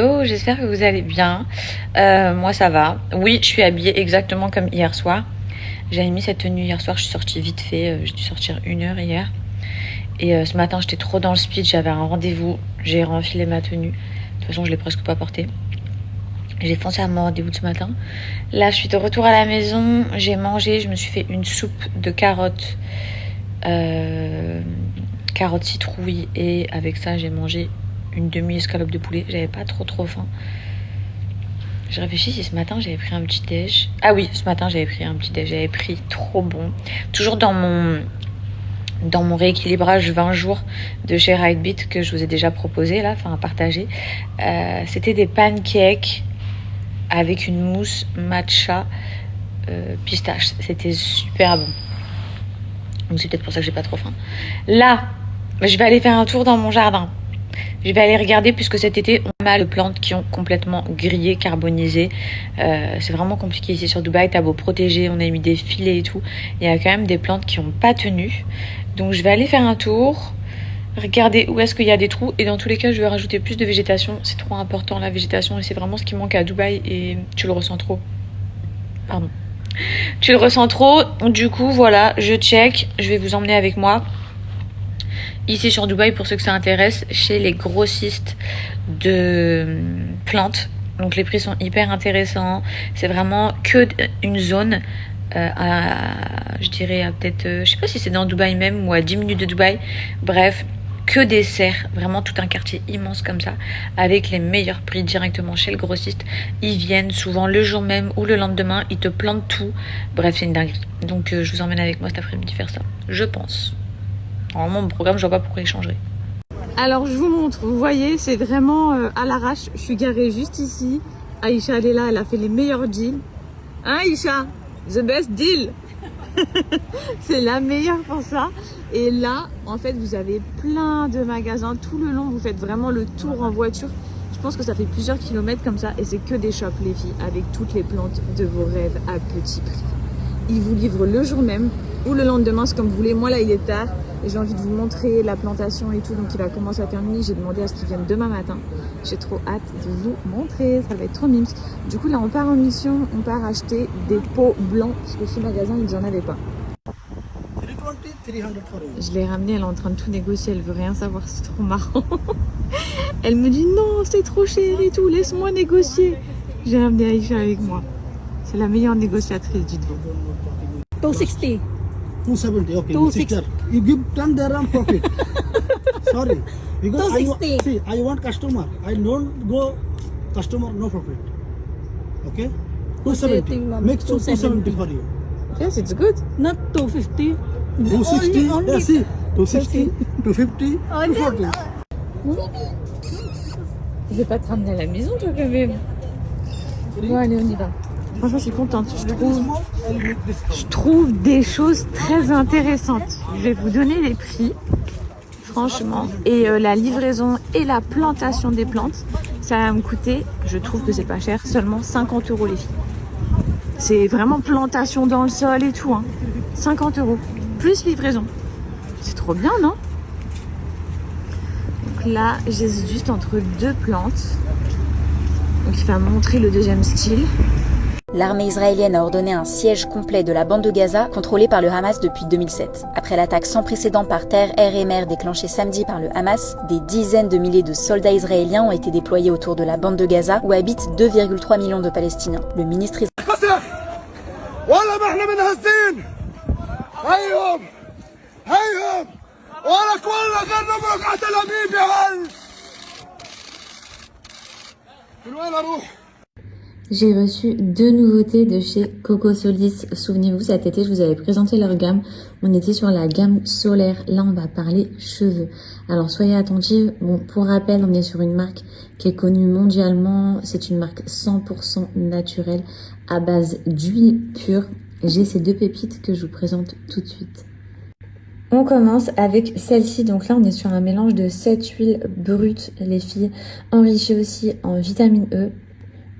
Hello, j'espère que vous allez bien. Moi ça va. Oui, je suis habillée exactement comme hier soir. J'avais mis cette tenue hier soir, je suis sortie vite fait. J'ai dû sortir 1 heure hier. Et ce matin j'étais trop dans le speed, j'avais un rendez-vous. J'ai renfilé ma tenue. De toute façon je l'ai presque pas portée. J'ai foncé à mon rendez-vous de ce matin. Là je suis de retour à la maison. J'ai mangé, je me suis fait une soupe de carottes. Carottes citrouilles. Et avec ça j'ai mangé une demi-escalope de poulet. J'avais pas trop faim. Je réfléchis si ce matin j'avais pris un petit déj. Ah oui, ce matin j'avais pris un petit déj. J'avais pris trop bon. Toujours dans mon rééquilibrage 20 jours de chez Rightbeat que je vous ai déjà proposé là, enfin partagé. C'était des pancakes avec une mousse matcha pistache. C'était super bon. Donc c'est peut-être pour ça que j'ai pas trop faim. Là, je vais aller faire un tour dans mon jardin. Je vais aller regarder puisque cet été on a les plantes qui ont complètement grillé, carbonisé. C'est vraiment compliqué ici sur Dubaï. T'as beau protéger, on a mis des filets et tout. Il y a quand même des plantes qui n'ont pas tenu. Donc je vais aller faire un tour, regarder où est-ce qu'il y a des trous. Et dans tous les cas, je vais rajouter plus de végétation. C'est trop important la végétation et c'est vraiment ce qui manque à Dubaï et tu le ressens trop. Pardon. Tu le ressens trop. Du coup, voilà, je check. Je vais vous emmener avec moi. Ici sur Dubaï, pour ceux que ça intéresse, chez les grossistes de plantes. Donc les prix sont hyper intéressants. C'est vraiment que une zone je dirais à peut-être, je sais pas si c'est dans Dubaï même ou à 10 minutes de Dubaï. Bref, que des serres, vraiment tout un quartier immense comme ça, avec les meilleurs prix directement chez le grossiste. Ils viennent souvent le jour même ou le lendemain, ils te plantent tout. Bref, c'est une dinguerie. Donc je vous emmène avec moi cet après-midi faire ça, je pense. Normalement, mon programme, je vois pas pourquoi il changerait. Alors, je vous montre. Vous voyez, c'est vraiment à l'arrache. Je suis garée juste ici. Aïcha, elle est là. Elle a fait les meilleurs deals. Hein, Aïcha? The best deal. C'est la meilleure pour ça. Et là, en fait, vous avez plein de magasins tout le long. Vous faites vraiment le tour en voiture. Je pense que ça fait plusieurs kilomètres comme ça. Et c'est que des shops, les filles, avec toutes les plantes de vos rêves à petit prix. Ils vous livrent le jour même ou le lendemain, c'est comme vous voulez. Moi, là, il est tard. Et j'ai envie de vous montrer la plantation et tout, donc il va commencer à terminer. J'ai demandé à ce qu'il vienne demain matin. J'ai trop hâte de vous montrer, ça va être trop mimes. Du coup là on part en mission, on part acheter des pots blancs, parce que ce magasin ils n'en avaient pas. Je l'ai ramenée, elle est en train de tout négocier, elle veut rien savoir, c'est trop marrant. Elle me dit non c'est trop cher et tout, laisse-moi négocier. J'ai ramené Aïcha avec moi. C'est la meilleure négociatrice, dites-vous. 260. 270, okay. 260. You give 10 dirham profit. Sorry. Because 260. I want customer. I don't go customer, no profit. Okay? 270. Make 270 for you. Yes, it's good. Not 250. 260. Only, Yeah, see. 260, 250, Only 240. Je vais pas te ramener à la maison toi quand même. Bon allez on y va. Franchement je suis contente, je trouve des choses très intéressantes. Je vais vous donner les prix, franchement. Et la livraison et la plantation des plantes, ça va me coûter, je trouve que c'est pas cher, seulement 50 € les filles. C'est vraiment plantation dans le sol et tout, hein. 50 €, plus livraison. C'est trop bien, non? Donc là, j'hésite juste entre deux plantes. Donc il va montrer le deuxième style. L'armée israélienne a ordonné un siège complet de la bande de Gaza, contrôlée par le Hamas depuis 2007. Après l'attaque sans précédent par terre, air et mer déclenchée samedi par le Hamas, des dizaines de milliers de soldats israéliens ont été déployés autour de la bande de Gaza, où habitent 2,3 millions de Palestiniens. Le ministre J'ai reçu 2 nouveautés de chez Coco Solis. Souvenez-vous, cet été, je vous avais présenté leur gamme. On était sur la gamme solaire. Là, on va parler cheveux. Alors, soyez attentifs. Bon, pour rappel, on est sur une marque qui est connue mondialement. C'est une marque 100% naturelle à base d'huile pure. J'ai ces 2 pépites que je vous présente tout de suite. On commence avec celle-ci. Donc là, on est sur un mélange de 7 huiles brutes, les filles, enrichies aussi en vitamine E.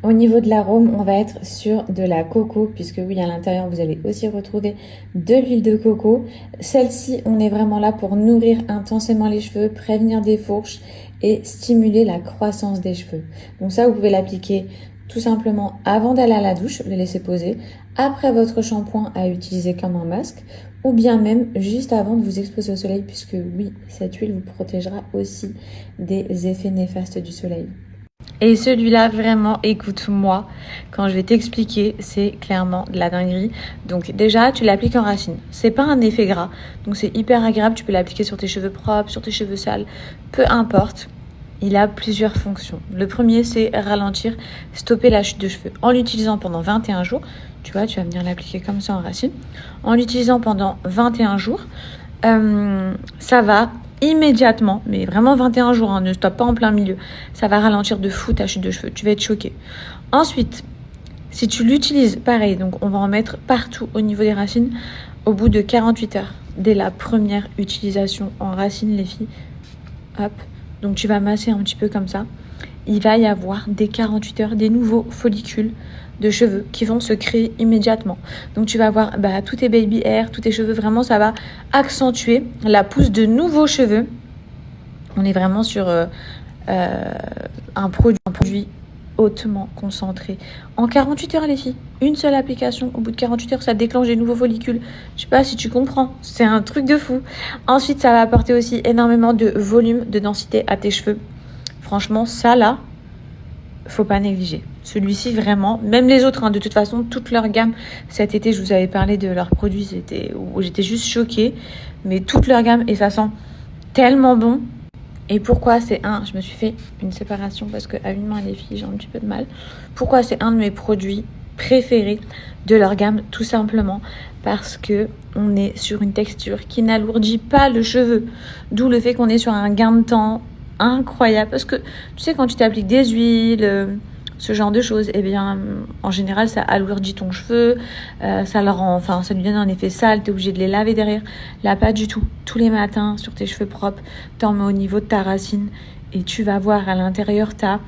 Au niveau de l'arôme, on va être sur de la coco, puisque oui, à l'intérieur, vous allez aussi retrouver de l'huile de coco. Celle-ci, on est vraiment là pour nourrir intensément les cheveux, prévenir des fourches et stimuler la croissance des cheveux. Donc ça, vous pouvez l'appliquer tout simplement avant d'aller à la douche, le laisser poser, après votre shampoing à utiliser comme un masque, ou bien même juste avant de vous exposer au soleil, puisque oui, cette huile vous protégera aussi des effets néfastes du soleil. Et celui-là, vraiment, écoute-moi, quand je vais t'expliquer, c'est clairement de la dinguerie. Donc déjà, tu l'appliques en racine. C'est pas un effet gras, donc c'est hyper agréable. Tu peux l'appliquer sur tes cheveux propres, sur tes cheveux sales, peu importe. Il a plusieurs fonctions. Le premier, c'est ralentir, stopper la chute de cheveux. En l'utilisant pendant 21 jours, tu vois, tu vas venir l'appliquer comme ça en racine. En l'utilisant pendant 21 jours, ça va immédiatement, mais vraiment 21 jours, hein, ne stoppe pas en plein milieu. Ça va ralentir de fou ta chute de cheveux. Tu vas être choqué. Ensuite, si tu l'utilises, pareil, donc on va en mettre partout au niveau des racines, au bout de 48 heures, dès la première utilisation en racine, les filles, hop, donc tu vas masser un petit peu comme ça. Il va y avoir dès 48 heures des nouveaux follicules de cheveux qui vont se créer immédiatement. Donc tu vas avoir tous tes baby hair, tous tes cheveux, vraiment ça va accentuer la pousse de nouveaux cheveux. On est vraiment sur un produit hautement concentré. En 48 heures les filles, une seule application, au bout de 48 heures ça déclenche des nouveaux follicules. Je sais pas si tu comprends, c'est un truc de fou. Ensuite ça va apporter aussi énormément de volume, de densité à tes cheveux. Franchement ça là, faut pas négliger. Celui-ci vraiment, même les autres, hein, de toute façon, toute leur gamme. Cet été, je vous avais parlé de leurs produits, j'étais juste choquée. Mais toute leur gamme, et ça sent tellement bon. Et pourquoi c'est je me suis fait une séparation parce qu'à une main, les filles, j'ai un petit peu de mal. Pourquoi c'est un de mes produits préférés de leur gamme? Tout simplement parce que on est sur une texture qui n'alourdit pas le cheveu. D'où le fait qu'on est sur un gain de temps incroyable. Parce que, tu sais, quand tu t'appliques des huiles, ce genre de choses, eh bien, en général, ça alourdit ton cheveu, ça lui donne un effet sale, t'es obligé de les laver derrière. Là, pas du tout. Tous les matins, sur tes cheveux propres, t'en mets au niveau de ta racine et tu vas voir à l'intérieur, t'as